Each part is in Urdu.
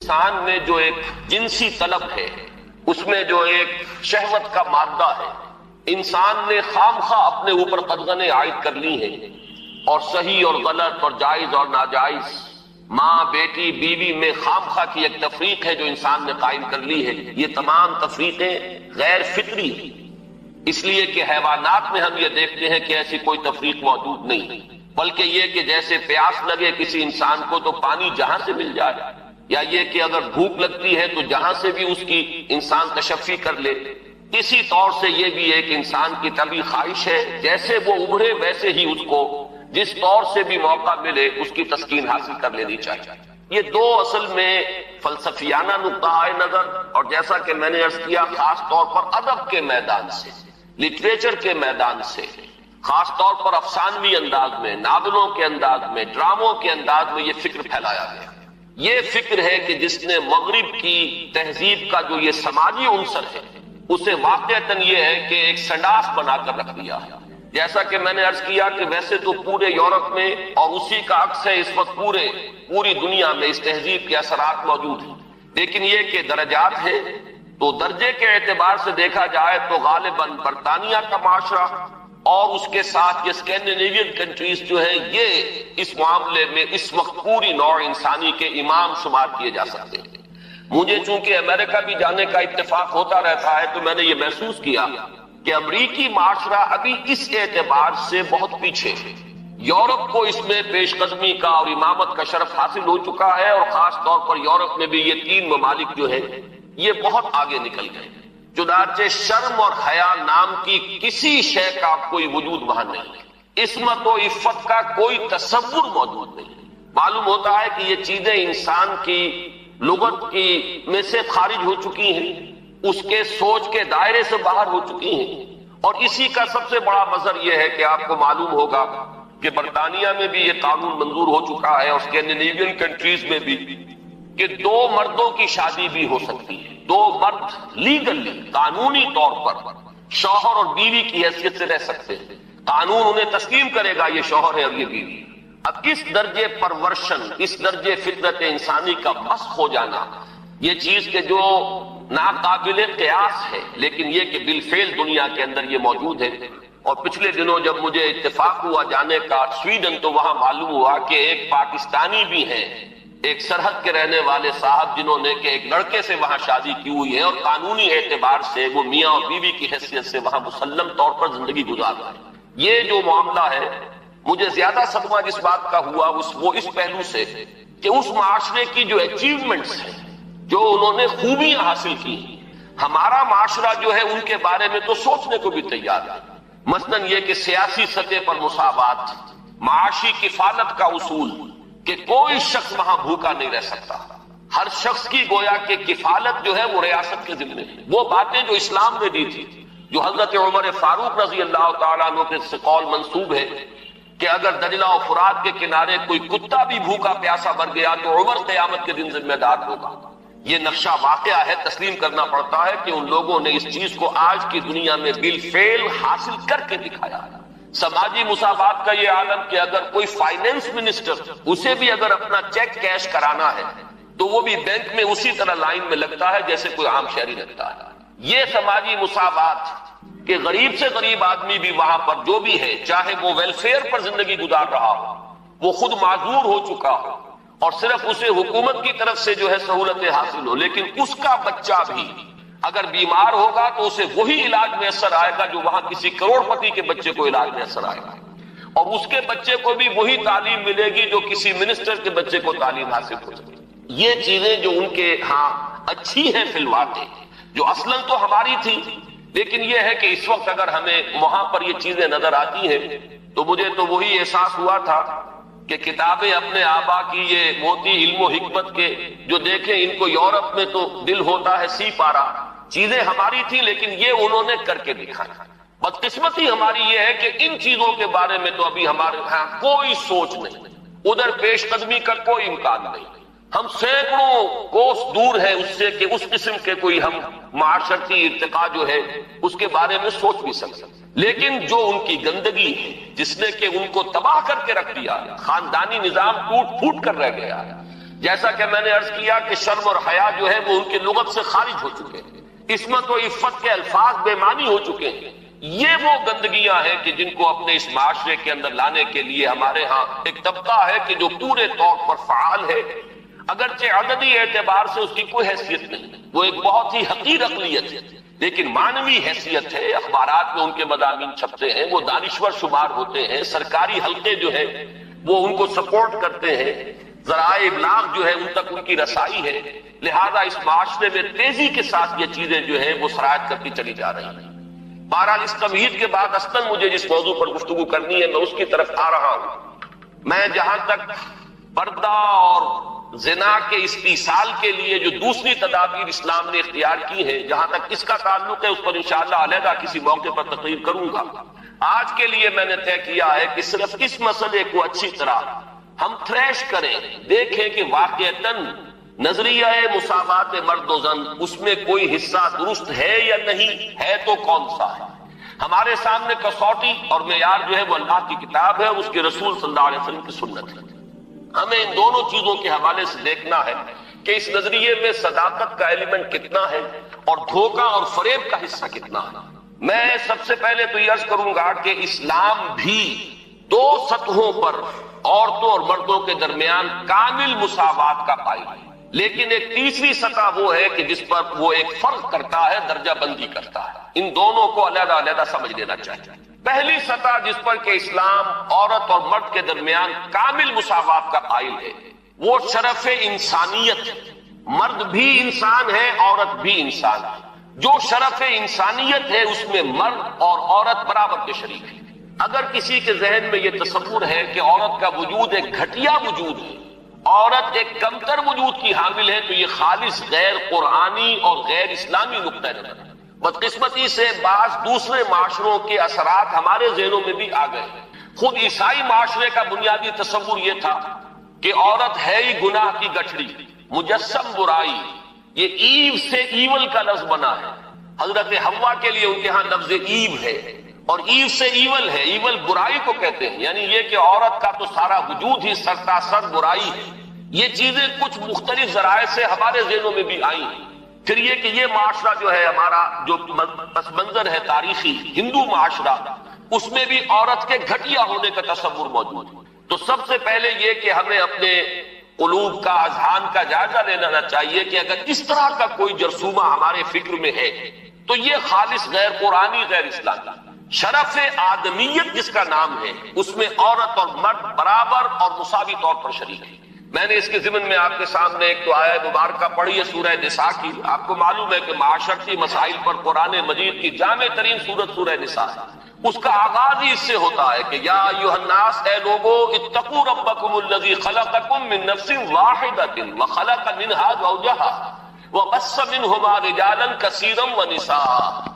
انسان میں جو ایک جنسی طلب ہے، اس میں جو ایک شہوت کا مادہ ہے، انسان نے خامخواہ اپنے اوپر قدغنیں عائد کر لی ہیں، اور صحیح اور غلط اور جائز اور ناجائز، ماں بیٹی بیوی میں خامخواہ کی ایک تفریق ہے جو انسان نے قائم کر لی ہے۔ یہ تمام تفریقیں غیر فطری ہیں، اس لیے کہ حیوانات میں ہم یہ دیکھتے ہیں کہ ایسی کوئی تفریق موجود نہیں، بلکہ یہ کہ جیسے پیاس لگے کسی انسان کو تو پانی جہاں سے مل جائے، یا یہ کہ اگر بھوک لگتی ہے تو جہاں سے بھی اس کی انسان تشفی کر لے، اسی طور سے یہ بھی ایک انسان کی طبعی خواہش ہے جیسے وہ ابھرے ویسے ہی اس کو جس طور سے بھی موقع ملے اس کی تسکین حاصل کر لینی چاہیے۔ یہ دو اصل میں فلسفیانہ نقطۂ نظر، اور جیسا کہ میں نے عرض کیا خاص طور پر ادب کے میدان سے، لٹریچر کے میدان سے، خاص طور پر افسانوی انداز میں، ناولوں کے انداز میں، ڈراموں کے انداز میں یہ فکر پھیلایا گیا۔ یہ فکر ہے کہ جس نے مغرب کی تہذیب کا جو یہ سماجی عنصر ہے اسے واقعتاً یہ ہے کہ ایک سنڈاس بنا کر رکھ دیا۔ جیسا کہ میں نے عرض کیا کہ ویسے تو پورے یورپ میں اور اسی کا عکس ہے اس وقت پوری دنیا میں اس تہذیب کے اثرات موجود ہیں، لیکن یہ کہ درجات ہیں، تو درجے کے اعتبار سے دیکھا جائے تو غالباً برطانیہ کا معاشرہ اور اس کے ساتھ یہ اسکینڈینیوین کنٹریز جو ہیں یہ اس معاملے میں اس وقت پوری نوع انسانی کے امام شمار کیے جا سکتے ہیں۔ مجھے چونکہ امریکہ بھی جانے کا اتفاق ہوتا رہتا ہے تو میں نے یہ محسوس کیا کہ امریکی معاشرہ ابھی اس اعتبار سے بہت پیچھے ہے۔ یورپ کو اس میں پیش قدمی کا اور امامت کا شرف حاصل ہو چکا ہے، اور خاص طور پر یورپ میں بھی یہ تین ممالک جو ہیں یہ بہت آگے نکل گئے، چنانچہ شرم اور حیا نام کی کسی شے کا کوئی وجود وہاں نہیں، عصمت و عفت کا کوئی تصور موجود نہیں۔ معلوم ہوتا ہے کہ یہ چیزیں انسان کی لغت کی میں سے خارج ہو چکی ہیں، اس کے سوچ کے دائرے سے باہر ہو چکی ہیں، اور اسی کا سب سے بڑا مظہر یہ ہے کہ آپ کو معلوم ہوگا کہ برطانیہ میں بھی یہ قانون منظور ہو چکا ہے اور اسکینڈینیوین کنٹریز میں بھی کہ دو مردوں کی شادی بھی ہو سکتی ہے، دو مرد لیگلی قانونی طور پر شوہر اور بیوی کی حیثیت سے رہ سکتے ہیں، قانون انہیں تسلیم کرے گا یہ شوہر ہے اور یہ بیوی۔ اب اس درجے پرورشن، اس درجے فطرت انسانی کا مسخ ہو جانا، یہ چیز کہ جو ناقابل قیاس ہے، لیکن یہ کہ بالفعل دنیا کے اندر یہ موجود ہے۔ اور پچھلے دنوں جب مجھے اتفاق ہوا جانے کا سویڈن، تو وہاں معلوم ہوا کہ ایک پاکستانی بھی ہیں، ایک سرحد کے رہنے والے صاحب جنہوں نے کہ ایک لڑکے سے وہاں شادی کی ہوئی ہے اور قانونی اعتبار سے وہ میاں اور بیوی کی حیثیت سے وہاں مسلم طور پر زندگی گزار رہا ہے۔ یہ جو معاملہ ہے مجھے زیادہ صدمہ جس بات کا ہوا وہ اس پہلو سے کہ اس معاشرے کی جو اچیومنٹس ہیں، جو انہوں نے خوبیاں حاصل کی، ہمارا معاشرہ جو ہے ان کے بارے میں تو سوچنے کو بھی تیار ہے۔ مثلاً یہ کہ سیاسی سطح پر مساوات، معاشی کفالت کا اصول کہ کوئی شخص وہاں بھوکا نہیں رہ سکتا، ہر شخص کی گویا کہ کفالت جو ہے وہ ریاست کے ذمہ ہے۔ وہ باتیں جو اسلام نے دی تھی، جو حضرت عمر فاروق رضی اللہ تعالیٰ عنہ کے سے قول منسوب ہے کہ اگر دجلہ و فرات کے کنارے کوئی کتا بھی بھوکا پیاسا مر گیا تو عمر قیامت کے دن ذمہ دار ہوگا۔ یہ نقشہ واقعہ ہے، تسلیم کرنا پڑتا ہے کہ ان لوگوں نے اس چیز کو آج کی دنیا میں بالفعل حاصل کر کے دکھایا ہے۔ سماجی مساوات کا یہ عالم کہ اگر کوئی فائنینس منسٹر، اسے بھی اگر اپنا چیک کیش کرانا ہے تو وہ بھی بینک میں اسی طرح لائن میں لگتا ہے جیسے کوئی عام شہری لگتا ہے۔ یہ سماجی مساوات کہ غریب سے غریب آدمی بھی وہاں پر جو بھی ہے، چاہے وہ ویلفیئر پر زندگی گزار رہا ہو، وہ خود معذور ہو چکا ہو اور صرف اسے حکومت کی طرف سے جو ہے سہولتیں حاصل ہو، لیکن اس کا بچہ بھی اگر بیمار ہوگا تو اسے وہی علاج میسر آئے گا جو وہاں کسی کروڑ پتی کے بچے کو علاج میسر آئے گا، اور اس کے بچے کو بھی وہی تعلیم ملے گی جو کسی منسٹر کے بچے کو تعلیم حاصل ہو سکے۔ یہ چیزیں جو ان کے ہاں اچھی ہیں فی الواقع، جو اصلاً تو ہماری تھی، لیکن یہ ہے کہ اس وقت اگر ہمیں وہاں پر یہ چیزیں نظر آتی ہیں تو مجھے تو وہی احساس ہوا تھا کہ کتابیں اپنے آبا کی یہ موتی علم و حکمت کے جو دیکھیں ان کو یورپ میں تو دل ہوتا ہے سی پارا، چیزیں ہماری تھیں لیکن یہ انہوں نے کر کے دکھایا۔ بدقسمتی ہماری یہ ہے کہ ان چیزوں کے بارے میں تو ابھی ہمارے ہاں کوئی سوچ نہیں، ادھر پیش قدمی کا کوئی امکان نہیں۔ ہم سینکڑوں کوس دور ہیں اس سے کہ اس قسم کے کوئی ہم معاشرتی ارتقاء جو ہے اس کے بارے میں سوچ بھی سکتے، لیکن جو ان کی گندگی ہے جس نے کہ ان کو تباہ کر کے رکھ دیا، خاندانی نظام ٹوٹ پھوٹ کر رہ گیا، جیسا کہ میں نے عرض کیا کہ شرم اور حیا جو ہے وہ ان کے لغت سے خارج ہو چکے ہیں، عصمت و عفت کے الفاظ بے معنی ہو چکے ہیں۔ یہ وہ گندگیاں ہیں کہ جن کو اپنے اس معاشرے کے اندر لانے کے لیے ہمارے ہاں ایک طبقہ ہے کہ جو پورے طور پر فعال ہے، اگرچہ عددی اعتبار سے اس کی کوئی حیثیت نہیں، وہ ایک بہت ہی حقیر اقلیت ہے، لیکن معنوی حیثیت ہے، اخبارات میں ان کے مضامین چھپتے ہیں، وہ دانشور شمار ہوتے ہیں، سرکاری حلقے جو ہے وہ ان کو سپورٹ کرتے ہیں، ذرائع ابلاغ جو ہے ان تک ان کی رسائی ہے، لہذا اس معاشرے میں تیزی کے ساتھ یہ چیزیں جو ہے وہ سرایت کرتی چلی جا رہی ہیں۔ بہرحال اس تمہید کے بعد اصلاً مجھے جس موضوع پر گفتگو کرنی ہے میں اس کی طرف آ رہا ہوں۔ میں جہاں تک پردہ اور زنا کے استیصال کے لیے جو دوسری تدابیر اسلام نے اختیار کی ہیں، جہاں تک اس کا تعلق ہے اس پر انشاءاللہ علیحدہ کسی موقع پر تقریر کروں گا۔ آج کے لیے میں نے طے کیا ہے کہ صرف اس مسئلے کو اچھی طرح ہم تھریش کریں، دیکھیں کہ واقعتاً نظریہ مساوات مرد و زن اس میں کوئی حصہ درست ہے یا نہیں ہے، تو کون سا ہے۔ ہمارے سامنے کسوٹی اور معیار جو ہے وہ اللہ کی کتاب ہے، اس کے رسول صلی اللہ علیہ وسلم کی سنت ہے۔ ہمیں ان دونوں چیزوں کے حوالے سے دیکھنا ہے کہ اس نظریے میں صداقت کا ایلیمنٹ کتنا ہے اور دھوکہ اور فریب کا حصہ کتنا ہے۔ میں سب سے پہلے تو یہ عرض کروں گا کہ اسلام بھی دو سطحوں پر عورتوں اور مردوں کے درمیان کامل مساوات کا قائل ہے، لیکن ایک تیسری سطح وہ ہے کہ جس پر وہ ایک فرق کرتا ہے، درجہ بندی کرتا ہے۔ ان دونوں کو علیحدہ علیحدہ سمجھ لینا چاہیے۔ پہلی سطح جس پر کہ اسلام عورت اور مرد کے درمیان کامل مساوات کا قائل ہے وہ شرف انسانیت ہے۔ مرد بھی انسان ہے، عورت بھی انسان ہے۔ جو شرف انسانیت ہے اس میں مرد اور عورت برابر کے شریک ہیں۔ اگر کسی کے ذہن میں یہ تصور ہے کہ عورت کا وجود ایک گھٹیا وجود ہے، عورت ایک کمتر وجود کی حامل ہے، تو یہ خالص غیر قرآنی اور غیر اسلامی نقطہ نظر ہے۔ بدقسمتی سے بعض دوسرے معاشروں کے اثرات ہمارے ذہنوں میں بھی آ گئے۔ خود عیسائی معاشرے کا بنیادی تصور یہ تھا کہ عورت ہے ہی گناہ کی گٹھڑی، مجسم برائی، یہ ایو سے ایول کا لفظ بنا ہے۔ حضرت حوا کے لیے ان کے ہاں لفظ ایو ہے، اور ایو سے ایول ہے، ایول برائی کو کہتے ہیں، یعنی یہ کہ عورت کا تو سارا وجود ہی سرتاسر برائی ہے۔ یہ چیزیں کچھ مختلف ذرائع سے ہمارے ذہنوں میں بھی آئی ہیں۔ پھر یہ کہ یہ معاشرہ جو ہے ہمارا جو پس منظر ہے تاریخی ہندو معاشرہ، اس میں بھی عورت کے گھٹیا ہونے کا تصور موجود ہے۔ تو سب سے پہلے یہ کہ ہمیں اپنے قلوب کا، اذہان کا جائزہ لینا چاہیے کہ اگر اس طرح کا کوئی جرثومہ ہمارے فکر میں ہے تو یہ خالص غیر قرآنی، غیر اسلامی۔ شرف آدمیت جس کا نام ہے اس میں عورت اور مرد برابر اور مساوی طور پر شریک ہے۔ میں نے اس کے ضمن میں آپ کے سامنے ایک تو آیت مبارکہ پڑھی ہے سورہ نساء کی۔ آپ کو معلوم ہے کہ معاشرتی مسائل پر قرآن مجید کی جامع ترین سورت سورہ نساء ہے۔ اس کا آغاز ہی اس سے ہوتا ہے کہ یا ایھا الناس، اے لوگو، اتقوا ربکم الذی خلقکم من نفس واحدۃ وخلق منها زوجها وبث منہما رجالا کثیرا ونساء۔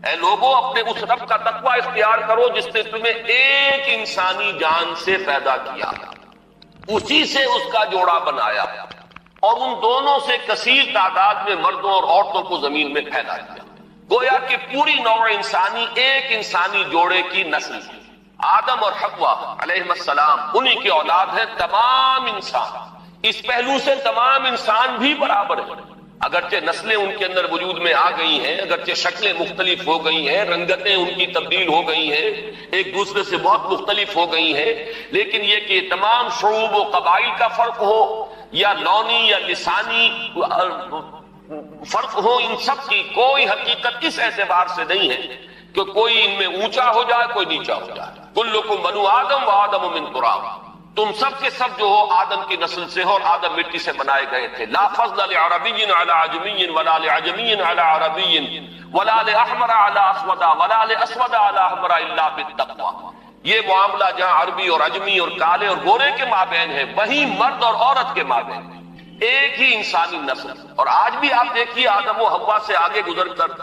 اے لوگو، اپنے اس رب کا تقوی اختیار کرو جس نے تمہیں ایک انسانی جان سے پیدا کیا، اسی سے اس کا جوڑا بنایا، اور ان دونوں سے کثیر تعداد میں مردوں اور عورتوں کو زمین میں پھیلا دیا۔ گویا کہ پوری نوع انسانی ایک انسانی جوڑے کی نسل ہے۔ آدم اور حوا علیہ السلام انہی کی اولاد ہے۔ تمام انسان اس پہلو سے تمام انسان بھی برابر ہیں، اگرچہ نسلیں ان کے اندر وجود میں آ گئی ہیں، اگرچہ شکلیں مختلف ہو گئی ہیں، رنگتیں ان کی تبدیل ہو گئی ہیں، ایک دوسرے سے بہت مختلف ہو گئی ہیں، لیکن یہ کہ تمام شعوب و قبائل کا فرق ہو یا لونی یا لسانی فرق ہو، ان سب کی کوئی حقیقت اس اعتبار سے نہیں ہے کہ کوئی ان میں اونچا ہو جائے کوئی نیچا ہو جائے۔ کلکم بنو آدم و آدم من تراب، تم سب کے سب جو ہو آدم کی نسل سے ہو اور آدم مٹی سے بنائے گئے تھے۔ لا فضل لعربی علی عجمی ولا لعجمی علی عربی ولا لاحمر علی اسود ولا لاسود علی احمر الا بالتقوی۔ یہ معاملہ جہاں عربی اور عجمی اور کالے اور گورے کے مابین ہے، وہیں مرد اور عورت کے مابین ہے، ایک ہی انسانی نسل۔ اور آج بھی آپ دیکھیے آدم و حوا سے آگے گزر کر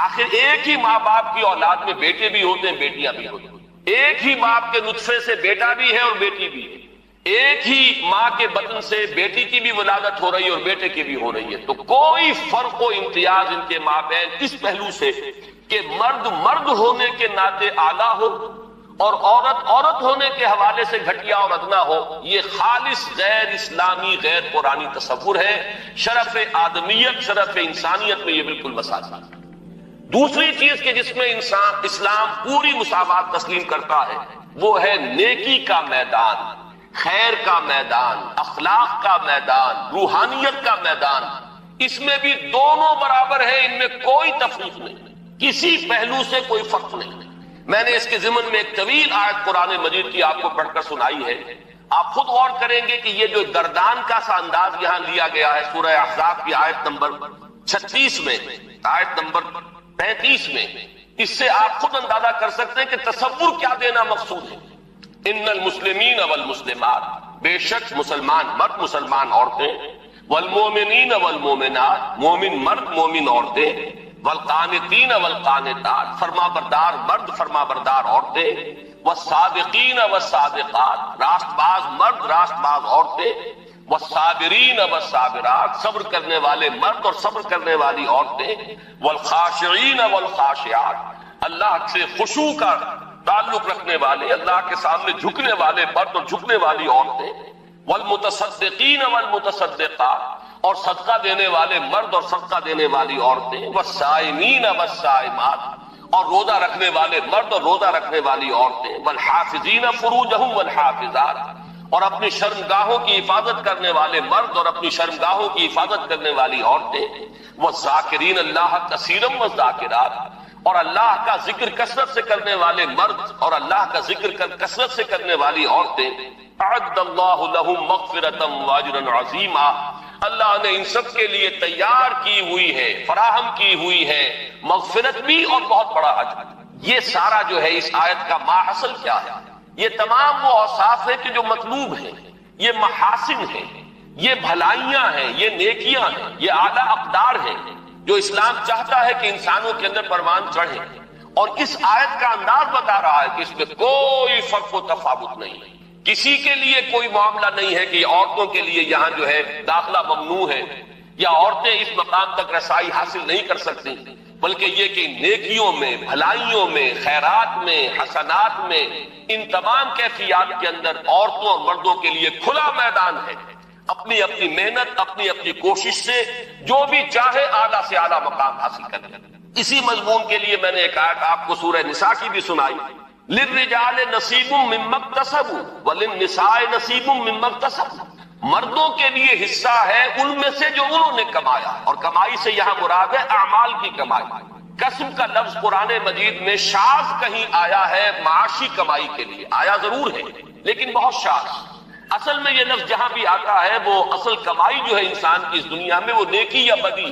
آخر ایک ہی ماں باپ کی اولاد میں بیٹے بھی ہوتے ہیں، بیٹیاں بھی ہوتی ہیں۔ ایک ہی باپ کے نطفے سے بیٹا بھی ہے اور بیٹی بھی ہے، ایک ہی ماں کے بطن سے بیٹی کی بھی ولادت ہو رہی ہے اور بیٹے کی بھی ہو رہی ہے۔ تو کوئی فرق و امتیاز ان کے مابین اس پہلو سے کہ مرد مرد ہونے کے ناطے اعلیٰ ہو اور عورت ہونے کے حوالے سے گھٹیا اور ادنا ہو، یہ خالص غیر اسلامی غیر قرآنی تصور ہے۔ شرف آدمیت، شرف انسانیت میں یہ بالکل مساوات ہے۔ دوسری چیز کہ جس میں اسلام پوری مساوات تسلیم کرتا ہے وہ ہے نیکی کا میدان، خیر کا میدان، اخلاق کا میدان، روحانیت کا میدان۔ اس میں بھی دونوں برابر ہے، ان میں کوئی تفریق نہیں، کسی پہلو سے کوئی فرق نہیں۔ میں نے اس کے ضمن میں ایک طویل آیت قرآن مجید کی آپ کو پڑھ کر سنائی ہے۔ آپ خود غور کریں گے کہ یہ جو گردان کا سا انداز یہاں لیا گیا ہے سورہ احزاب کی آیت نمبر 36 میں، آیت نمبر 35 میں، اس سے آپ خود اندازہ کر سکتے ہیں کہ تصور کیا دینا مقصود ہے۔ ان المسلمین والمسلمات، بے شک مسلمان مرد مسلمان عورتیں، والمومنین والمومنات، مومن مرد مومن عورتیں، والقانتین والقانتات، فرما بردار مرد فرما بردار عورتیں، والصادقین والصادقات، راست باز مرد راست باز عورتیں، والصابرین والصابرات، صبر کرنے والے مرد اور صبر کرنے والی عورتیں، والخاشعین والخاشعات، اللہ سے خشوع کا تعلق رکھنے والے، اللہ کے سامنے جھکنے والے مرد اور جھکنے والی عورتیں، والمتصدقین والمتصدقات، اور صدقہ دینے والے مرد اور صدقہ دینے والی عورتیں، والصائمین والصائمات، اور روزہ رکھنے والے مرد اور روزہ رکھنے والی عورتیں، والحافظین فروجہم والحافظات، اور اپنی شرمگاہوں کی حفاظت کرنے والے مرد اور اپنی شرمگاہوں کی حفاظت کرنے والی عورتیں، والذاکرین اللہ کثیرا والذاکرات، اور اللہ کا ذکر کثرت سے کرنے والے مرد اور اللہ کا ذکر کثرت سے کرنے والی عورتیں، اعد اللہ لہم مغفرۃ واجرا عظیما، اللہ نے ان سب کے لیے تیار کی ہوئی ہے، فراہم کی ہوئی ہے مغفرت بھی اور بہت بڑا اجر۔ یہ سارا جو ہے اس آیت کا ماحصل کیا ہے؟ یہ تمام وہ اوصاف ہے کہ جو مطلوب ہیں، یہ محاسن ہیں، یہ بھلائیاں ہیں، یہ نیکیاں ہیں، یہ اعلیٰ اقدار ہیں جو اسلام چاہتا ہے کہ انسانوں کے اندر پروان چڑھے۔ اور اس آیت کا انداز بتا رہا ہے کہ اس میں کوئی فرق و تفاوت نہیں، کسی کے لیے کوئی معاملہ نہیں ہے کہ عورتوں کے لیے یہاں جو ہے داخلہ ممنوع ہے یا عورتیں اس مقام تک رسائی حاصل نہیں کر سکتی، بلکہ یہ کہ نیکیوں میں، بھلائیوں میں، خیرات میں، حسنات میں، ان تمام کیفیات کے اندر عورتوں اور مردوں کے لیے کھلا میدان ہے، اپنی اپنی محنت، اپنی اپنی کوشش سے جو بھی چاہے اعلیٰ سے اعلیٰ مقام حاصل کرے۔ اسی مضمون کے لیے میں نے ایک آیت آپ کو سورہ نساء کی بھی سنائی، للرجال نصیب مما اکتسبوا وللنساء نصیب مما اکتسبوا، مردوں کے لیے حصہ ہے ان میں سے جو انہوں نے کمایا، اور کمائی سے یہاں مراد ہے اعمال کی کمائی۔ کسب کا لفظ قرآن مجید میں شاذ کہیں آیا ہے معاشی کمائی کے لیے، آیا ضرور ہے لیکن بہت شاذ۔ اصل میں یہ لفظ جہاں بھی آتا ہے وہ اصل کمائی جو ہے انسان کی اس دنیا میں وہ نیکی یا بدی،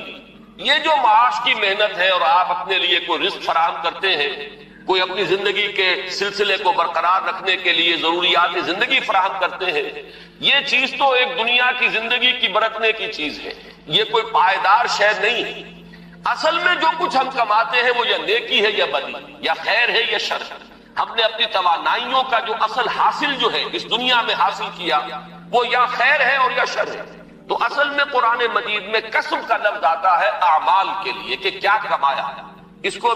یہ جو معاش کی محنت ہے اور آپ اپنے لیے کوئی رزق فراہم کرتے ہیں، کوئی اپنی زندگی کے سلسلے کو برقرار رکھنے کے لیے ضروریات زندگی فراہم کرتے ہیں، یہ چیز تو ایک دنیا کی زندگی کی برتنے کی چیز ہے، یہ کوئی پائیدار شے نہیں ہے۔ اصل میں جو کچھ ہم کماتے ہیں وہ یا نیکی ہے یا بدی، یا خیر ہے یا شر ہے۔ ہم نے اپنی توانائیوں کا جو اصل حاصل جو ہے اس دنیا میں حاصل کیا وہ یا خیر ہے اور یا شر ہے۔ تو اصل میں قرآن مجید میں کسب کا لفظ آتا ہے اعمال کے لیے کہ کیا کمایا، اس کو